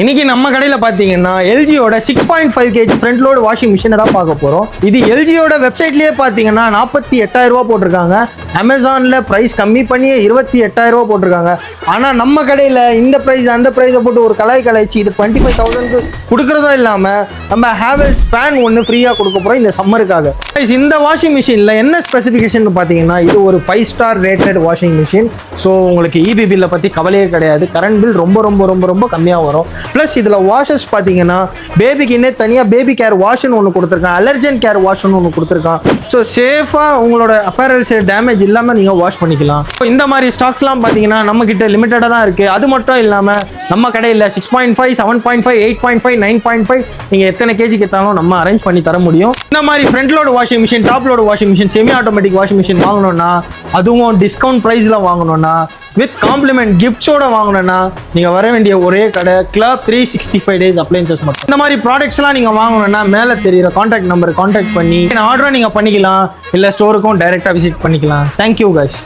இன்னைக்கு நம்ம கடையில் பார்த்தீங்கன்னா எல்ஜியோட 6.5 kg ஃப்ரண்ட் லோடு வாஷிங் மிஷினை தான் பார்க்க போகிறோம். இது எல்ஜியோட வெப்சைட்லேயே பார்த்தீங்கன்னா 48,000 ரூபா போட்டிருக்காங்க. அமேசானில் ப்ரைஸ் கம்மி பண்ணி 28,000 ரூபா போட்டிருக்காங்க. ஆனால் நம்ம கடையில் இந்த ப்ரைஸ் அந்த ப்ரைஸை போட்டு ஒரு கலாய்ச்சி இது 25,000க்கு கொடுக்குறதும் இல்லாமல் நம்ம ஹேவெல்ஸ் ஃபேன் ஒன்று ஃப்ரீயாக கொடுக்க போகிறோம் இந்த சம்மருக்காக. இந்த வாஷிங் மிஷினில் என்ன ஸ்பெசிஃபிகேஷன் பார்த்தீங்கன்னா இது ஒரு 5 star rated washing machine. So உங்களுக்கு இபி பில்லை பற்றி கவலையே கிடையாது. கரண்ட் பில் ரொம்ப ரொம்ப ரொம்ப ரொம்ப கம்மியாக வரும். ப்ளஸ் இதில் வாஷஸ் பார்த்தீங்கன்னா பேபிக்கு இன்னே தனியாக பேபி கேர் வாஷ்னு ஒன்று கொடுத்துருக்கான், அலர்ஜன் கேர் வாஷ்னு ஒன்று கொடுத்துருக்கான். ஸோ சேஃபாக உங்களோட அப்பேரல்ஸ் டேமேஜ் இல்லாமல் நீங்கள் வாஷ் பண்ணிக்கலாம். ஸோ இந்த மாதிரி ஸ்டாக்ஸ்லாம் பார்த்தீங்கன்னா நம்மக்கிட்ட லிமிட்டடாக தான் இருக்குது. அது மட்டும் இல்லாமல் நம்ம கடையில் 6.5, 7.5, 8.5, 9.5 நீங்கள் எத்தனை கேஜி கேட்டாலும் நம்ம அரேஞ்ச் பண்ணி தர முடியும். இந்த மாதிரி front load washing machine, top load washing machine, semi automatic washing machine வாங்கணும்னா, அதுவும் டிஸ்கவுண்ட் ப்ரைஸில் வாங்கணும்னா, வித் காம்ப்ளிமெண்ட் கிஃப்ட்ஸோட வாங்கணும்னா நீங்கள் வர வேண்டிய ஒரே கடை கிளப் 365 டேஸ் அப்ளைன்சஸ் மட்டும். இந்த மாதிரி ப்ராடக்ட்ஸ்லாம் நீங்கள் வாங்கணும்னா மேலே தெரியுற கான்டாக்ட் நம்பர் கான்டாக்ட் பண்ணி ஆர்டரை நீங்கள் பண்ணிக்கலாம். இல்லை ஸ்டோருக்கும் டைரெக்டாக விசிட் பண்ணிக்கலாம். Thank you guys.